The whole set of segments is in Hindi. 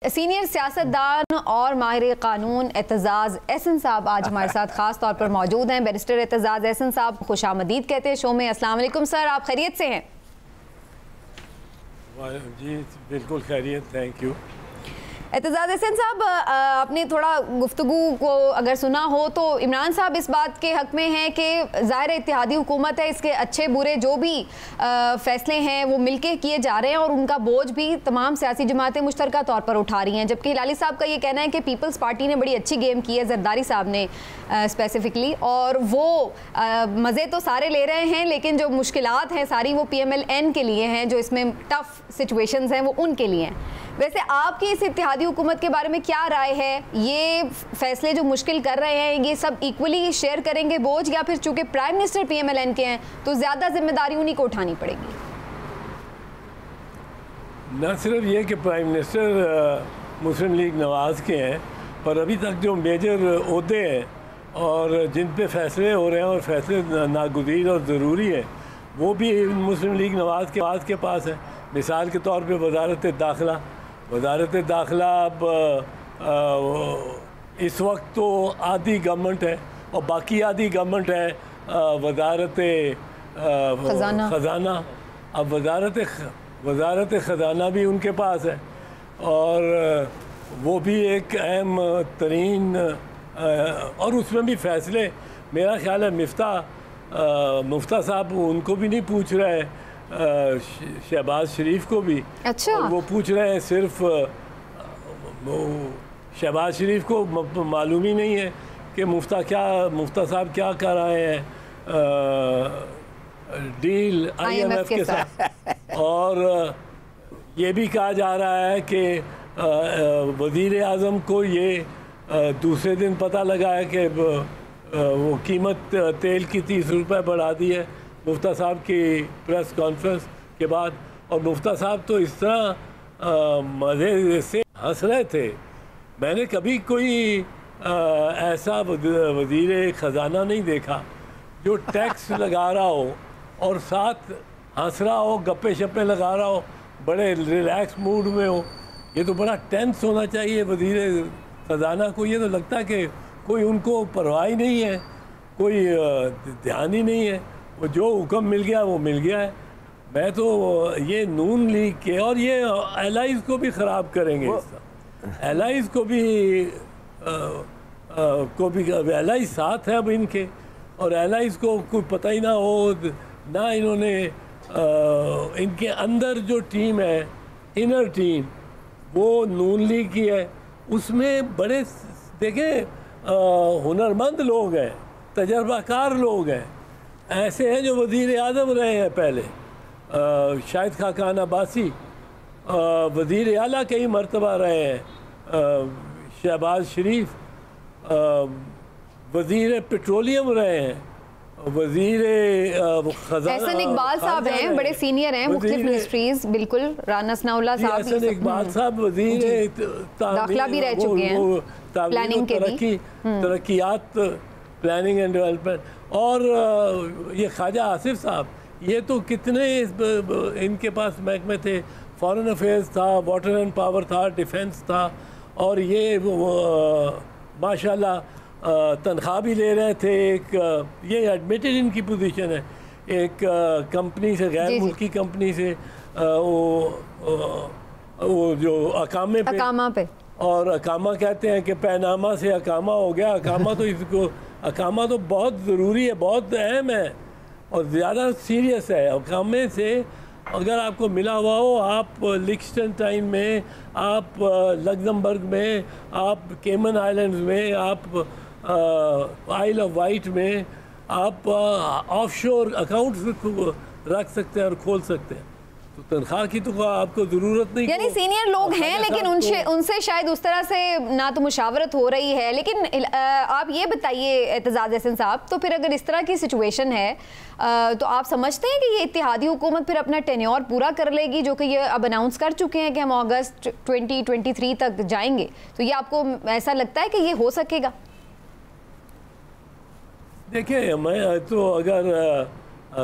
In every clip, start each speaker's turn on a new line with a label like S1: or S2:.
S1: सीनियर सियासतदान और माहिर कानून एतजाज़ एहसन साहब आज हमारे साथ खास तौर पर मौजूद हैं। बैरिस्टर एतजाज़ एहसन साहब खुशामदीद कहते हैं शो में। अस्सलाम वालेकुम सर, आप खैरियत से हैं?
S2: जी बिल्कुल खैरियत, थैंक यू।
S1: एतजाज़ एहसन साहब, आपने थोड़ा गुफ्तगू को अगर सुना हो तो इमरान साहब इस बात के हक़ में हैं कि ज़ाहिर इत्तेहादी हुकूमत है, इसके अच्छे बुरे जो भी फ़ैसले हैं वो मिलके किए जा रहे हैं और उनका बोझ भी तमाम सियासी जमातें मुश्तरका तौर पर उठा रही हैं। जबकि हिलाली साहब का ये कहना है कि पीपल्स पार्टी ने बड़ी अच्छी गेम की है, जरदारी साहब ने स्पेसिफिकली, और वो मज़े तो सारे ले रहे हैं लेकिन जो मुश्किलात हैं सारी वो PMLN के लिए हैं, जो इसमें टफ़ सिचुएशंस हैं वो उनके लिए हैं। वैसे आपकी इस इत्तेहादी हुकूमत के बारे में क्या राय है? ये फैसले जो मुश्किल कर रहे हैं ये सब इक्वली शेयर करेंगे बोझ, या फिर चूंकि प्राइम मिनिस्टर PMLN के हैं तो ज़्यादा जिम्मेदारी उन्हीं को उठानी पड़ेगी?
S2: न सिर्फ ये कि प्राइम मिनिस्टर मुस्लिम लीग नवाज़ के हैं, पर अभी तक जो मेजर ओहदे हैं और जिन पे फैसले हो रहे हैं और फैसले नागुज़ीर और ज़रूरी है वो भी मुस्लिम लीग नवाज़ के पास है। मिसाल के तौर पे वजारत दाखिला अब इस वक्त तो आधी गवर्नमेंट है और बाकी आधी गवर्नमेंट है वजारत ख़जाना। अब वजारत ख़जाना भी उनके पास है और वो भी एक अहम तरीन और उसमें भी फैसले, मेरा ख्याल है मुफ्ता साहब उनको भी नहीं पूछ रहे हैं, शहबाज शरीफ को भी।
S1: अच्छा।
S2: और वो पूछ रहे हैं सिर्फ शहबाज शरीफ को मालूम ही नहीं है कि मुफ्ता साहब क्या कर रहे हैं डील IMF के साथ। और ये भी कहा जा रहा है कि वज़ीर आज़म को ये दूसरे दिन पता लगा है कि वो कीमत तेल की 30 रुपये बढ़ा दी है मुफ्ता साहब की प्रेस कॉन्फ्रेंस के बाद। और मुफ्ता साहब तो इस तरह मज़े से हंस रहे थे, मैंने कभी कोई ऐसा वज़ीर ख़जाना नहीं देखा जो टैक्स लगा रहा हो और साथ हंस रहा हो, गप्पे शप्पे लगा रहा हो, बड़े रिलैक्स मूड में हो। ये तो बड़ा टेंस होना चाहिए वज़ीर ख़जाना को। ये तो लगता है कि कोई उनको परवाह ही नहीं है, कोई ध्यान ही नहीं है, वो जो हुक्म मिल गया वो मिल गया है। मैं तो ये नून लीग के और ये एलाइज को भी ख़राब करेंगे, एलाइज को भी एलाइज साथ है अब इनके, और एलाइज को कोई पता ही ना हो, ना इन्होंने इनके अंदर जो टीम है, इनर टीम, वो नून लीग की है, उसमें बड़े देखें हुनरमंद लोग हैं, तजर्बाकार लोग हैं, ऐसे हैं जो वज़ीर आज़म रहे हैं पहले, शाहिद खाकान अब्बासी वज़ीर आला कई मरतबा रहे हैं, शहबाज शरीफ वज़ीर पेट्रोलियम रहे हैं, वज़ीर
S1: एहसन इकबाल साहब हैं, बड़े सीनियर हैं मुख्तलिफ मिनिस्ट्रीज। बिल्कुल, राना सनाउल्लाह साहब,
S2: एहसन इकबाल साहब वज़ीर
S1: दाखिला भी रह चुके हैं, प्लानिंग के भी,
S2: तरक्कियात, प्लानिंग एंड डेवलपमेंट। और ये ख्वाजा आसिफ साहब, ये तो कितने इनके पास महकमे थे, फॉरेन अफेयर्स था, वाटर एंड पावर था, डिफेंस था, और ये माशाल्लाह तनख्वाह भी ले रहे थे। एक ये एडमिटेड इनकी पोजीशन है, एक कंपनी से, गैर मुल्की कंपनी से, वो जो अकामा पे, और अकामा कहते हैं कि पैनामा से अकामा हो गया। अकामा तो इसको, अकामा तो बहुत ज़रूरी है, बहुत अहम है और ज़्यादा सीरियस है। अकामे से अगर आपको मिला हुआ हो, आप लिक्सटेनटाइन में, आप लग्जमबर्ग में, आप केमन आइलैंड्स में, आप आइल ऑफ वाइट में, आप ऑफशोर अकाउंट्स रख सकते हैं और खोल सकते हैं। तो तनख्वाह की तो आपको ज़रूरत नहीं।
S1: यानी सीनियर लोग हैं लेकिन उनसे शायद उस तरह से ना तो मुशावरत हो रही है। लेकिन आप ये बताइए एतजाज़ एहसन साहब, तो फिर अगर इस तरह की सिचुएशन है तो आप समझते हैं कि ये इत्तेहादी हुकूमत फिर अपना टेन्योर पूरा कर लेगी, जो कि ये अब अनाउंस कर चुके हैं कि हम अगस्त 2023 तक जाएंगे? तो ये आपको ऐसा लगता है कि ये हो सकेगा?
S2: देखिए, मैं तो अगर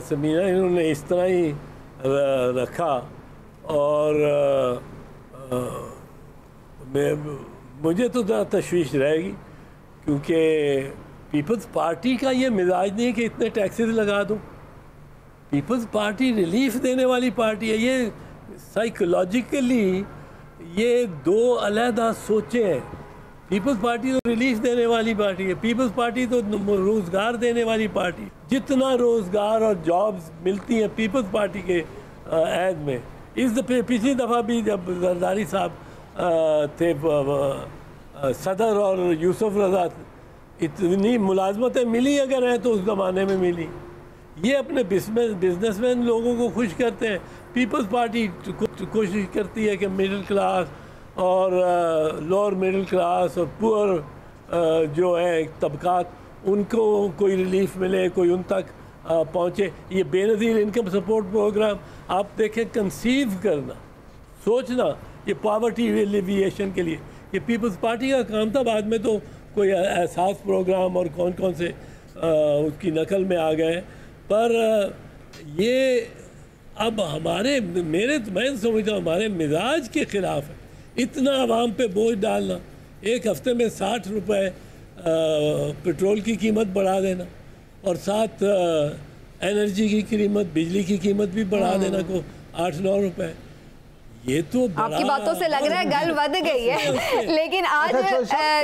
S2: समीना इन्होंने इस तरह ही रखा और मुझे तो ज़रा तशवीश रहेगी, क्योंकि पीपल्स पार्टी का ये मिजाज नहीं है कि इतने टैक्सेस लगा दो। पीपल्स पार्टी रिलीफ देने वाली पार्टी है। ये साइकोलॉजिकली ये दो अलहदा सोचें हैं। पीपल्स पार्टी तो रिलीफ देने वाली पार्टी है, पीपल्स पार्टी तो रोज़गार देने वाली पार्टी। जितना रोज़गार और जॉब्स मिलती हैं पीपल्स पार्टी के ऐद में, पिछली दफ़ा भी जब जरदारी साहब थे सदर और यूसुफ रज़ा, इतनी मुलाजमतें मिली अगर हैं तो उस ज़माने में मिली। ये अपने बिजनेसमैन लोगों को खुश करते हैं। पीपल्स पार्टी कोशिश करती है कि मिडिल क्लास और लोअर मिडिल क्लास और पुअर जो है तबकात, उनको कोई रिलीफ मिले, कोई उन तक पहुँचे। ये बेनज़ीर इनकम सपोर्ट प्रोग्राम आप देखें, कंसीव करना, सोचना, ये पॉवर्टी एलिविएशन के लिए ये पीपल्स पार्टी का काम था। बाद में तो कोई एहसास प्रोग्राम और कौन कौन से उसकी नकल में आ गए, पर ये अब मैं समझता हूँ हमारे मिजाज के ख़िलाफ़ है। इतना आवाम पे बोझ डालना, एक हफ्ते में 60 रुपए पेट्रोल की कीमत बढ़ा देना और साथ एनर्जी की कीमत, बिजली की कीमत भी बढ़ा देना को 8-9 रुपए। ये तो
S1: आपकी बातों से लग रहा है गल बढ़ गई है। लेकिन आज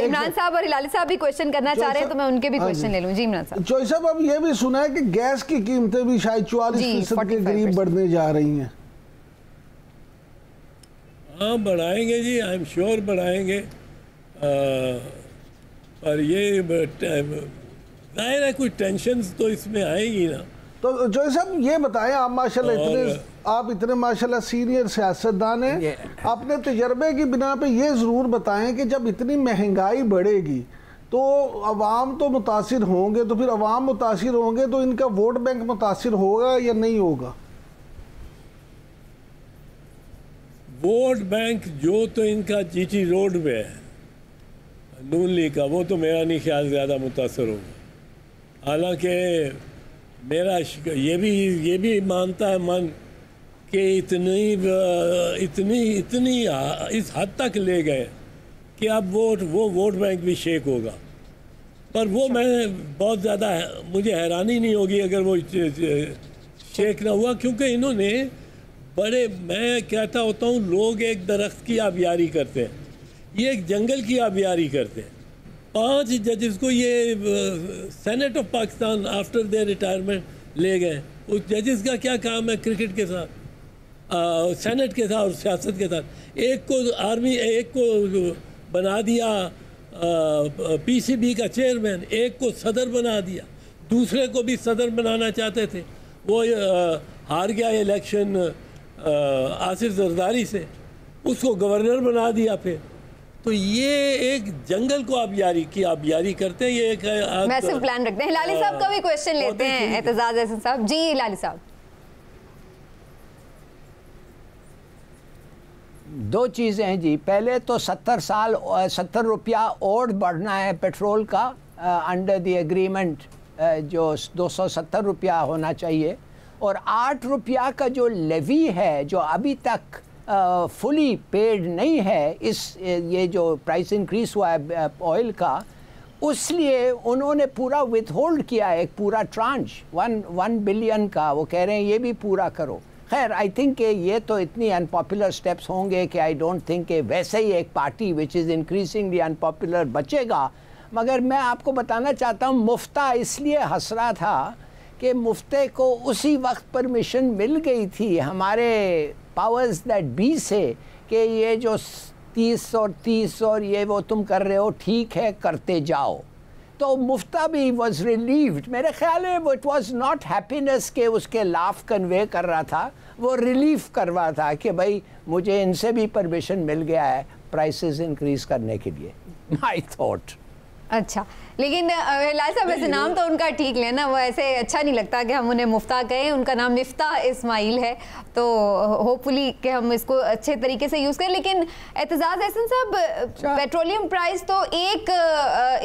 S1: इमरान साहब और हिलाली साहब भी क्वेश्चन करना चाह रहे हैं, तो मैं उनके भी क्वेश्चन ले लूं। जी इमरान साहब।
S3: चोई साहब, अब ये भी सुना है कि गैस की कीमतें भी शायद 44% के करीब बढ़ने जा रही हैं।
S2: हाँ बढ़ाएंगे जी, आई एम श्योर बढ़ाएंगे, पर ये जाहिर है कुछ टेंशन तो इसमें आएगी ना।
S3: तो जो साहब ये बताएं, आप इतने माशाल्लाह सीनियर सियासतदान हैं, अपने तजर्बे की बिना पे ये ज़रूर बताएं कि जब इतनी महंगाई बढ़ेगी तो अवाम तो मुतासिर होंगे, तो फिर अवाम मुतासिर होंगे तो इनका वोट बैंक मुतासिर होगा या नहीं होगा?
S2: वोट बैंक जो तो इनका जीटी रोड में है नून लीग का, वो तो मेरा नहीं ख्याल ज़्यादा मुतासर होगा। हालांकि मेरा ये भी मानता है मन कि इतनी इस हद तक ले गए कि अब वो वोट बैंक भी शेक होगा। पर वो मैं बहुत ज़्यादा मुझे हैरानी नहीं होगी अगर वो शेक ना हुआ, क्योंकि इन्होंने मैं कहता होता हूँ, लोग एक दरख्त की आबियारी करते हैं, ये एक जंगल की आबियारी करते हैं। 5 जजेस को ये senate of Pakistan after their retirement ले गए। उस जजेस का क्या काम है क्रिकेट के साथ, सेनेट के साथ और सियासत के साथ? एक को आर्मी, एक को बना दिया पीसीबी का चेयरमैन, एक को सदर बना दिया, दूसरे को भी सदर बनाना चाहते थे, वो हार गया इलेक्शन आसिफ जरदारी से, उसको गवर्नर बना दिया फिर। तो ये एक जंगल को आबियारी करते हैं। ये एक
S1: मैसिव प्लान रखते हैं। हिलाली साहब का भी क्वेश्चन लेते हैं, एतजाज हसन साहब। जी हिलाली साहब।
S4: 2 चीज़ें हैं जी। पहले तो 70 रुपया और बढ़ना है पेट्रोल का अंडर द एग्रीमेंट, जो 270 रुपया होना चाहिए। और 8 रुपया का जो लेवी है जो अभी तक फुली पेड नहीं है, ये जो प्राइस इंक्रीज़ हुआ है ऑयल का, उसलिए उन्होंने पूरा विथहोल्ड किया है, एक पूरा ट्रांच 1 बिलियन का। वो कह रहे हैं ये भी पूरा करो। खैर आई थिंक ये तो इतनी अनपॉपुलर स्टेप्स होंगे कि आई डोंट थिंक कि वैसे ही एक party which is increasingly unpopular बचेगा। मगर मैं आपको बताना चाहता हूँ, मुफ्ता इसलिए हंस रहा था कि मुफ्ते को उसी वक्त परमिशन मिल गई थी हमारे पावर्स दैट बी से कि ये जो 30 और ये वो तुम कर रहे हो ठीक है, करते जाओ। तो मुफ्ता भी वॉज रिलीव्ड। मेरे ख्याल में इट वॉज नॉट हैप्पीनेस के उसके लाफ कन्वे कर रहा था, वो रिलीफ कर रहा था कि भाई मुझे इनसे भी परमिशन मिल गया है प्राइसेस इंक्रीज़ करने के लिए। आई थॉट
S1: अच्छा, लेकिन लाल साहब वैसे नाम तो उनका ठीक लेना, वो ऐसे अच्छा नहीं लगता कि हम उन्हें मुफ्ता कहें। उनका नाम मिफ्ता इस्माइल है, तो होपफुली कि हम इसको अच्छे तरीके से यूज़ करें। लेकिन एतजाज़ एहसन साहब, पेट्रोलियम प्राइस तो एक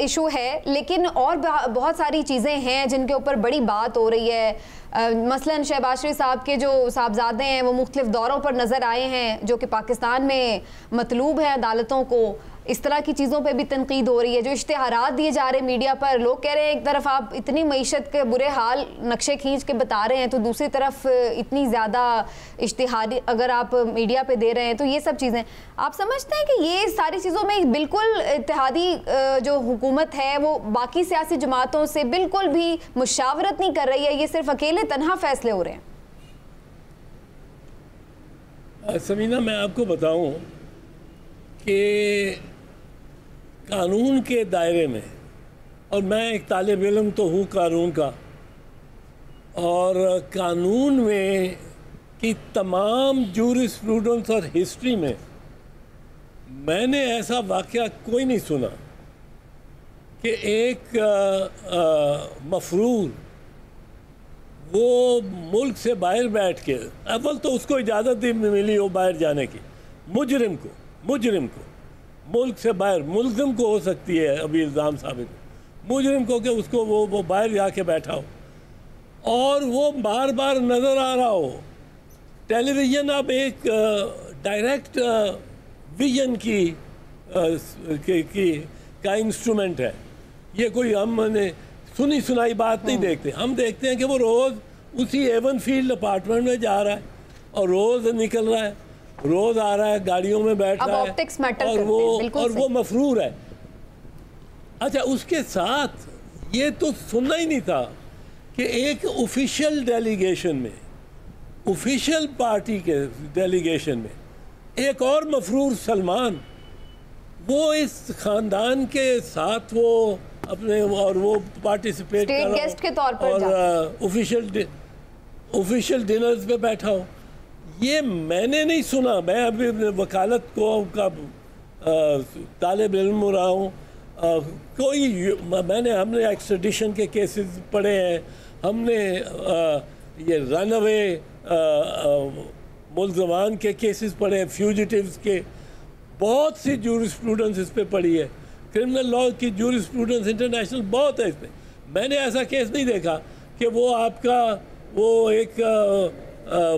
S1: इशू है, लेकिन और बहुत सारी चीज़ें हैं जिनके ऊपर बड़ी बात हो रही है। मसलन शहबाज शरीफ साहब के जो साहबजादे हैं वो मुख्तलिफ दौरों पर नज़र आए हैं, जो कि पाकिस्तान में मतलूब है अदालतों को। इस तरह की चीज़ों पे भी तनकीद हो रही है। जो इश्तिहारात दिए जा रहे हैं मीडिया पर, लोग कह रहे हैं एक तरफ आप इतनी मईशत के बुरे हाल नक्शे खींच के बता रहे हैं, तो दूसरी तरफ इतनी ज़्यादा इश्तिहार अगर आप मीडिया पे दे रहे हैं, तो ये सब चीज़ें आप समझते हैं कि ये सारी चीज़ों में बिल्कुल इत्तेहादी जो हुकूमत है वो बाकी सियासी जमातों से बिल्कुल भी मुशावरत नहीं कर रही है, ये सिर्फ अकेले तनहा फैसले हो रहे हैं?
S2: समीना, मैं आपको बताऊं कि कानून के दायरे में, और मैं एक तालिब इल्म तो हूँ कानून का, और कानून में की तमाम जूरिस्प्रूडेंस और हिस्ट्री में मैंने ऐसा वाक़या कोई नहीं सुना कि एक मफरूर वो मुल्क से बाहर बैठ के, अव्वल तो उसको इजाज़त मिली हो बाहर जाने की, मुजरिम को मुल्क से बाहर, मुल्ज़िम को हो सकती है अभी इल्ज़ाम साबित, मुजरिम को कि उसको वो बाहर जाके बैठा हो और वो बार बार नज़र आ रहा हो। टेलीविज़न अब एक डायरेक्ट विजन का इंस्ट्रूमेंट है। ये कोई हमने सुनी सुनाई बात नहीं देखते, हम देखते हैं कि वो रोज़ उसी एवन फील्ड अपार्टमेंट में जा रहा है और रोज़ निकल रहा है, रोज आ रहा है, गाड़ियों में बैठ रहा है और वो मफरूर है। अच्छा, उसके साथ ये तो सुनना ही नहीं था कि एक ऑफिशियल डेलीगेशन में, ऑफिशियल पार्टी के डेलीगेशन में एक और मफरूर सलमान, वो इस खानदान के साथ वो अपने और वो पार्टिसिपेट कर रहा
S1: गेस्ट के तौर पर
S2: और ऑफिशियल डिनर्स पे बैठा हो। ये मैंने नहीं सुना। मैं अभी वकालत को का तालिब इल्म रहा हूँ, हमने एक्सट्रेडिशन के केसेस पढ़े हैं, हमने ये रन अवे मुल्ज़मान के केसेस पढ़े हैं, फ्यूजिटिव्स के, बहुत सी जूरिस्प्रूडेंस इस पे पढ़ी है, क्रिमिनल लॉ की जूरिस्प्रूडेंस इंटरनेशनल बहुत है इस पे। मैंने ऐसा केस नहीं देखा कि वो आपका वो एक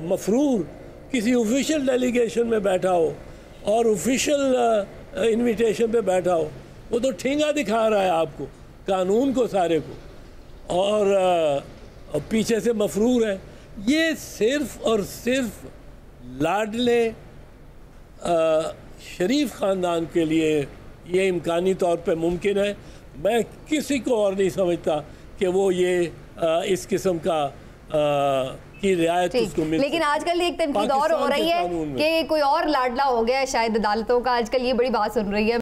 S2: मफरूर किसी ऑफिशियल डेलीगेशन में बैठा हो और ऑफिशियल इनविटेशन पे बैठा हो। वो तो ठेंगा दिखा रहा है आपको, कानून को, सारे को, और पीछे से मफरूर है। ये सिर्फ और सिर्फ लाडले शरीफ ख़ानदान के लिए ये इम्कानी तौर पे मुमकिन है। मैं किसी को और नहीं समझता कि वो ये इस किस्म का की रियायत उसको मिल।
S1: लेकिन आजकल एक तनकीद और हो रही है कि कोई और लाडला हो गया है शायद अदालतों का, आजकल ये बड़ी बात सुन रही है।